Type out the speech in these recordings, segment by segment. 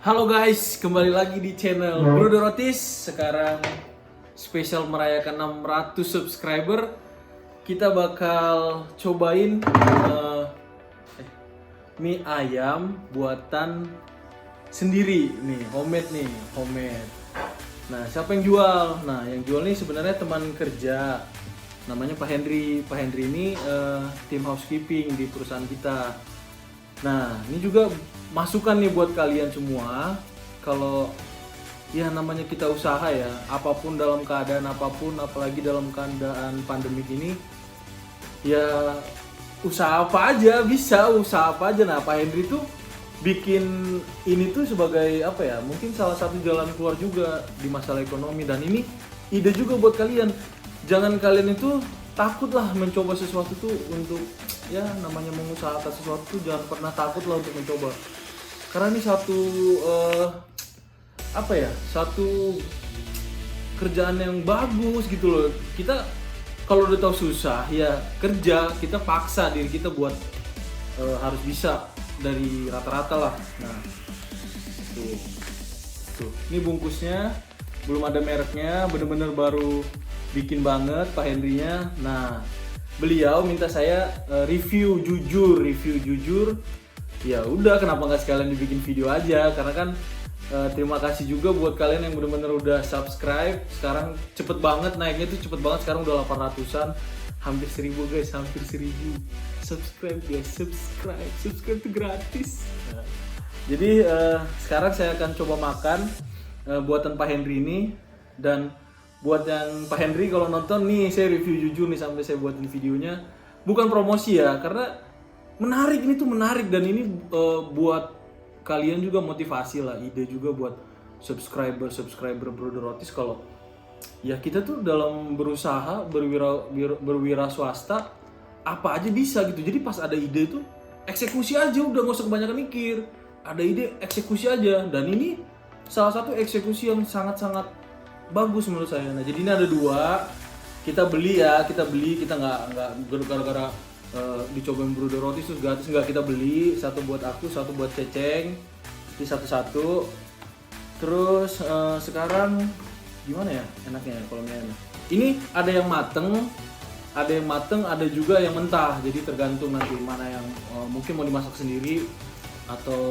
Halo guys, kembali lagi di channel Bruder Otis. Sekarang spesial merayakan 600 subscriber. Kita bakal cobain mie ayam buatan sendiri nih, homemade. Nah, siapa yang jual? Nah, yang jual nih sebenarnya teman kerja. Namanya Pak Henry. Pak Henry ini tim housekeeping di perusahaan kita. Nah, ini juga masukan nih buat kalian semua. Kalau ya namanya kita usaha ya, apapun dalam keadaan apapun, apalagi dalam keadaan pandemik ini, ya usaha apa aja bisa, usaha apa aja. Nah, Pak Henry tuh bikin ini tuh sebagai apa ya? Mungkin salah satu jalan keluar juga di masalah ekonomi, dan ini ide juga buat kalian. Jangan kalian itu takutlah mencoba sesuatu tuh untuk ya namanya mengusahakan sesuatu tuh jangan pernah takut lah untuk mencoba, karena ini satu satu kerjaan yang bagus gitu loh. Kita kalau udah tahu susah ya kerja, kita paksa diri kita buat harus bisa dari rata-rata lah. Nah tuh ini bungkusnya belum ada mereknya, bener-bener baru bikin banget Pak Henry-nya. Nah, beliau minta saya review jujur. Ya udah, kenapa nggak sekalian dibikin video aja? Karena kan terima kasih juga buat kalian yang bener-bener udah subscribe. Sekarang cepet banget naiknya tuh, cepet banget. Sekarang udah 800-an, hampir 1000 guys, hampir 1000 subscribe guys. Subscribe tuh gratis. Nah, jadi sekarang saya akan coba makan buatan Pak Henry ini. Dan buat yang Pak Henry kalau nonton nih, saya review jujur nih sampai saya buatin videonya. Bukan promosi ya, karena menarik, ini tuh menarik. Dan ini buat kalian juga motivasi lah, ide juga buat subscriber Bruder Otis. Kalau ya kita tuh dalam berusaha berwira swasta apa aja bisa gitu. Jadi pas ada ide tuh eksekusi aja, udah nggak usah kebanyakan mikir. Ada ide eksekusi aja, dan ini salah satu eksekusi yang sangat-sangat bagus menurut saya. Nah, jadi ini ada dua, kita beli, kita nggak gara-gara dicobain Bruder Otis terus gratis, nggak. Kita beli satu buat aku, satu buat Ceceng, ini satu-satu. Terus sekarang gimana ya enaknya ya kalau mie? Ini ada yang mateng, ada juga yang mentah. Jadi tergantung nanti mana yang mungkin mau dimasak sendiri, atau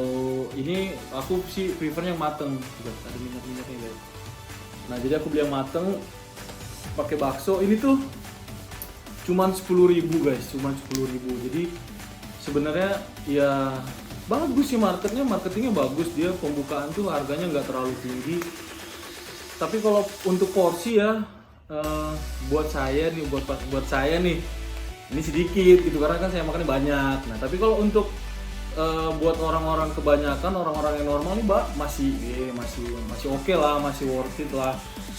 ini aku sih prefernya yang mateng. Ada minyak-minyaknya guys. Nah, jadi aku beli yang mateng pakai bakso. Ini tuh cuman 10.000 guys, cuman 10.000. Jadi sebenarnya ya bagus sih, marketingnya bagus. Dia pembukaan tuh harganya nggak terlalu tinggi. Tapi kalau untuk porsi ya buat saya nih ini sedikit gitu, karena kan saya makannya banyak. Nah, tapi kalau untuk buat orang-orang kebanyakan, orang-orang yang normal nih masih oke lah, masih worth it lah.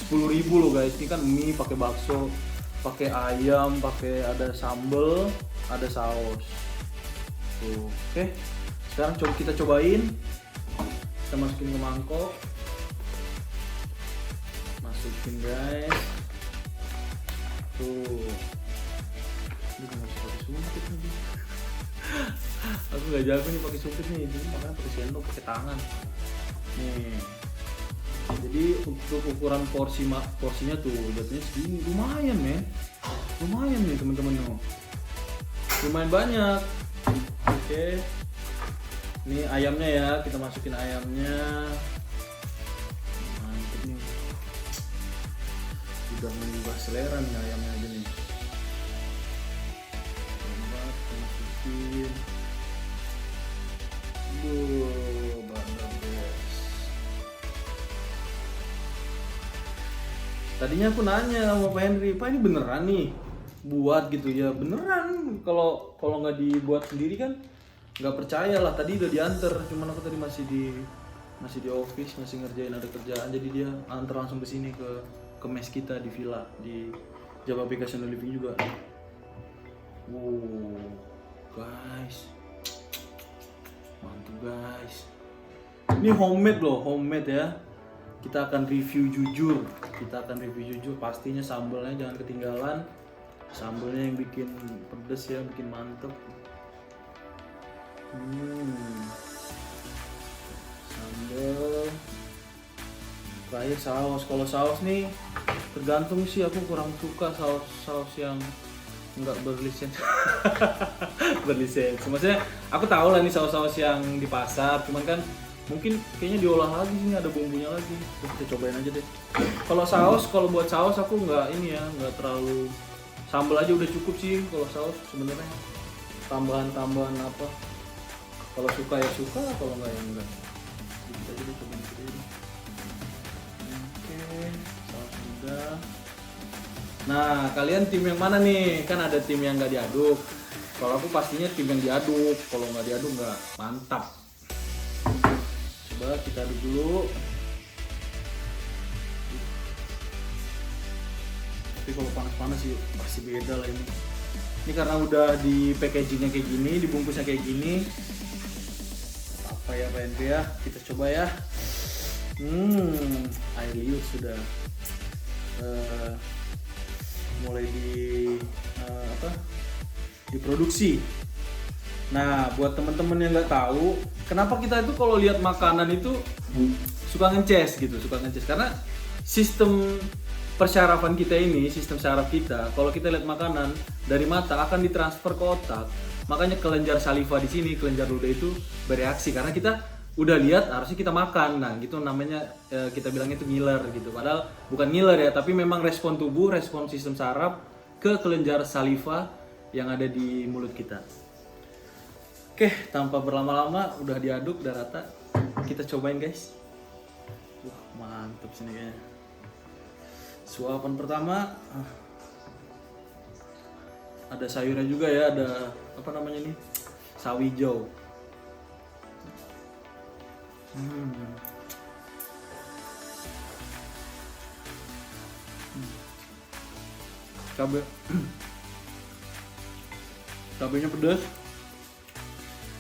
10.000 loh guys. Ini kan mie pakai bakso, pakai ayam, pakai ada sambel, ada saus. Tuh, oke. Sekarang kita cobain. Kita masukin ke mangkok. Masukin guys. Tuh. Ini nggak bisa pakai sumpit nih. Aku nggak jago nih pakai sumpit nih, jadi makanya pakai sendok, pakai tangan. Nih. Jadi untuk ukuran porsinya tuh jatuhnya segini, lumayan nih teman-teman tuh. Lumayan banyak. Oke. Ini ayamnya ya, kita masukin ayamnya. Mantap nih. Udah mengubah selera nih ayamnya aja nih. Kita masukin. Banget guys. Tadinya aku nanya sama Pak Henry, Pak ini beneran nih buat gitu ya? Beneran. Kalau nggak dibuat sendiri kan nggak percaya lah. Tadi udah diantar, cuman aku tadi masih di office, masih ngerjain ada kerjaan. Jadi dia antar langsung ke sini ke mes kita di villa di Java Vacation Living juga. Guys, mantap guys. Ini homemade ya. Kita akan review jujur. Pastinya sambelnya jangan ketinggalan. Sambelnya yang bikin pedes ya, bikin mantep. Sambel Terakhir saus. Kalau saus nih tergantung sih, aku kurang suka saus yang nggak berlisensi. Berlisensi. Maksudnya aku tahu lah nih saus-saus yang di pasar, cuman kan mungkin kayaknya diolah lagi sih, ada bumbunya lagi. Terus kita cobain aja deh. Kalau buat saus aku nggak ini ya, nggak terlalu, sambal aja udah cukup sih kalau saus sebenarnya. Tambahan apa? Kalau suka ya suka, kalau nggak ya enggak. Kita aja deh, cobain dulu. Oke, saus udah. Nah, kalian tim yang mana nih? Kan ada tim yang nggak diaduk. Kalau aku pastinya tim yang diaduk. Kalau nggak diaduk nggak mantap. Coba kita aduk dulu. Tapi kalau panas-panas sih pasti beda lah ini. Ini karena udah di packagingnya kayak gini, dibungkusnya kayak gini. Apa ya Pak Hendri ya? Kita coba ya. Air liur sudah mulai diproduksi. Nah, buat teman-teman yang nggak tahu, kenapa kita itu kalau lihat makanan itu suka ngeces gitu, karena sistem persyarafan kita ini, sistem syaraf kita, kalau kita lihat makanan dari mata akan ditransfer ke otak. Makanya kelenjar saliva di sini, kelenjar ludah itu bereaksi karena kita udah lihat harusnya kita makan. Nah, gitu namanya, kita bilangnya itu ngiler gitu. Padahal bukan ngiler ya, tapi memang respon tubuh, respon sistem saraf ke kelenjar saliva yang ada di mulut kita. Oke, tanpa berlama-lama udah diaduk, udah rata. Kita cobain, guys. Wah, mantap sini kayaknya. Suapan pertama ada sayurnya juga ya, ada apa namanya nih? Sawi hijau. Cabenya pedas.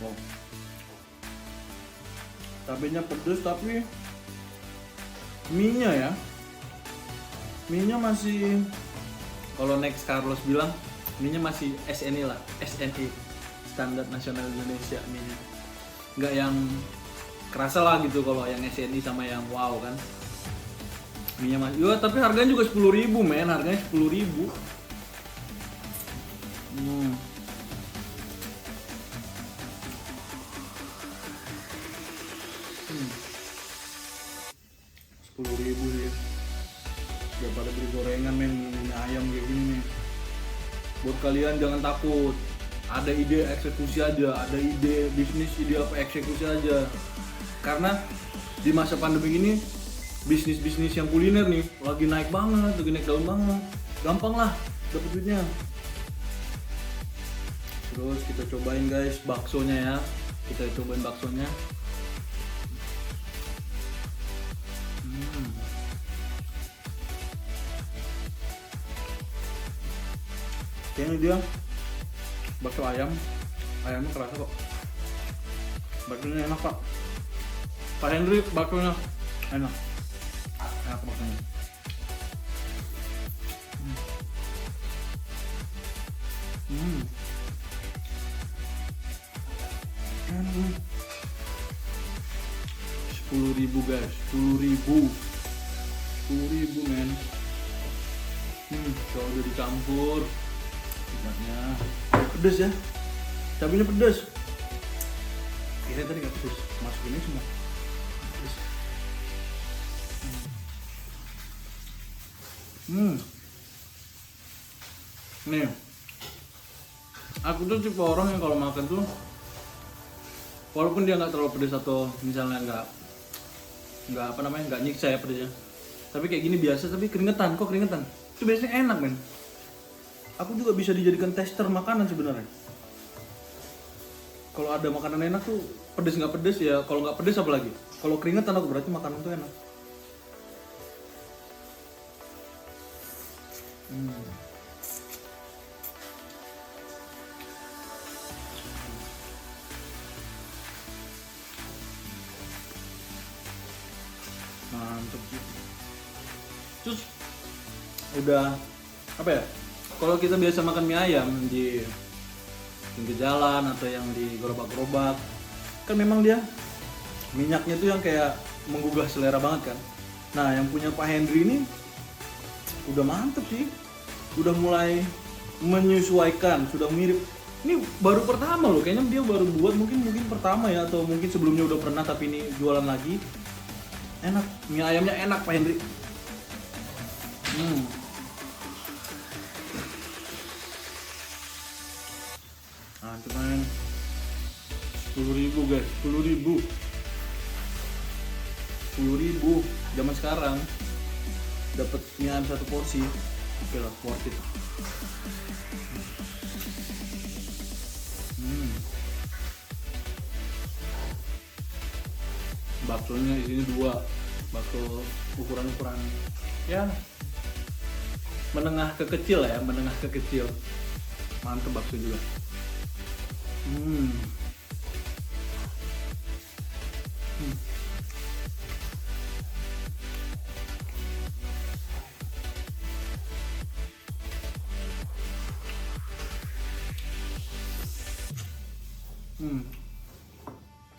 Wow. Cabenya pedas tapi mie-nya masih, kalau Next Carlos bilang mie-nya masih SNI lah, SNI, Standar Nasional Indonesia mie-nya. Nggak yang kerasa lah gitu kalau yang SNI sama yang wow kan. Mie-nya masih, ya tapi harganya juga 10.000 men, harganya 10.000. 10.000 sih. Daripada beli gorengan men, mie ayam kayak gini nih. Buat kalian jangan takut. Ada ide eksekusi aja, ada ide bisnis, ide apa eksekusi aja. Karena di masa pandemi ini bisnis-bisnis yang kuliner nih lagi naik banget, lagi naik daun banget. Gampang lah dapet duitnya. Terus kita cobain guys baksonya ya. Kita cobain baksonya. Kayaknya dia bakso ayamnya kerasa kok. Baksonya enak pak. Pak Hendri baksonya enak baksonya. Enak nih. 10.000 guys, 10.000 men. Kalau udah dicampur tempatnya pedes ya, cabenya pedes. Kira tadi nggak pedes, masukinnya semua pedes. Nih, aku tuh tipe orang yang kalau makan tuh, walaupun dia nggak terlalu pedes atau misalnya nggak nyiksa ya pedesnya, tapi kayak gini biasa, tapi keringetan itu biasanya enak men. Aku juga bisa dijadikan tester makanan sebenarnya. Kalau ada makanan enak tuh pedes nggak pedes ya, kalau nggak pedes apa lagi? Kalau keringetan aku berarti makanan tuh enak. Mantep sih. Terus udah apa ya? Kalau kita biasa makan mie ayam di pinggir jalan atau yang di gerobak-gerobak, kan memang dia minyaknya tuh yang kayak menggugah selera banget kan. Nah, yang punya Pak Henry ini udah mantep sih, udah mulai menyesuaikan, sudah mirip. Ini baru pertama loh, kayaknya dia baru buat, mungkin pertama ya, atau mungkin sebelumnya udah pernah tapi ini jualan lagi. Enak, mie ayamnya enak Pak Henry. Nah, cuman 10.000 guys, 10.000 zaman sekarang dapat mie ayam satu porsi, oke lah, worth it. Baksonya di sini 2 bakso ukuran ya menengah ke kecil ya, mantep bakso juga.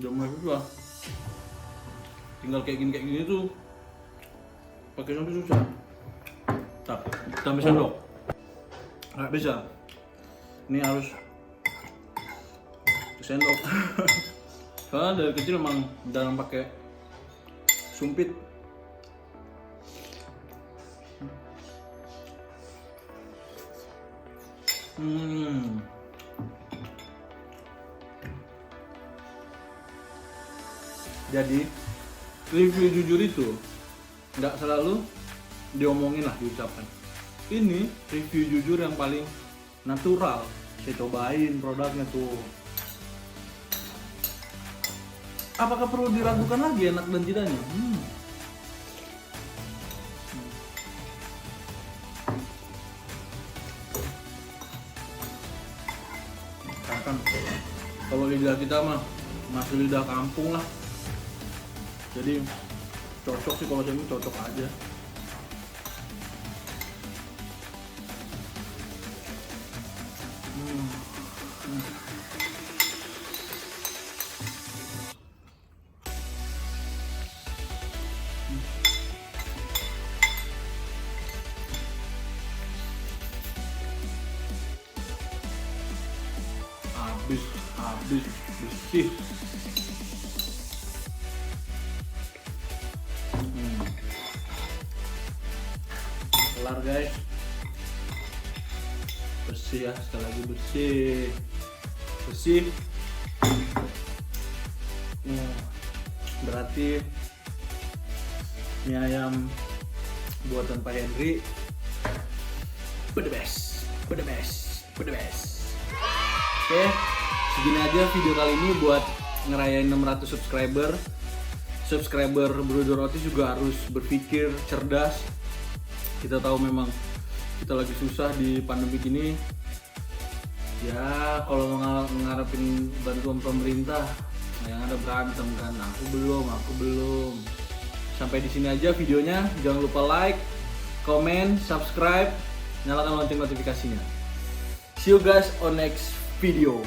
Udah mulai susah. Tinggal kayak gini tuh pakai sampai susah. Tambah sendok nggak bisa, ini harus sendok. Soalnya dari kecil emang jarang pakai sumpit. Jadi review jujur itu nggak selalu diomongin lah, diucapkan. Ini review jujur yang paling natural. Saya cobain produknya tuh. Apakah perlu diragukan lagi enak dan tidaknya? Kan kalau lidah kita mah masih lidah kampung lah. Jadi cocok sih, kalau saya ini cocok aja. Habis bersih. Kelar guys, bersih ya, sekali lagi bersih. Berarti mie ayam buatan Pak Henry the best. Oke, segini aja video kali ini buat ngerayain 600 subscriber Brodo Roti juga harus berpikir cerdas. Kita tahu memang kita lagi susah di pandemi ini. Ya kalau ngarepin bantuan pemerintah, yang ada berantem kan. Aku belum. Sampai di sini aja videonya. Jangan lupa like, comment, subscribe, nyalakan lonceng notifikasinya. See you guys on next video.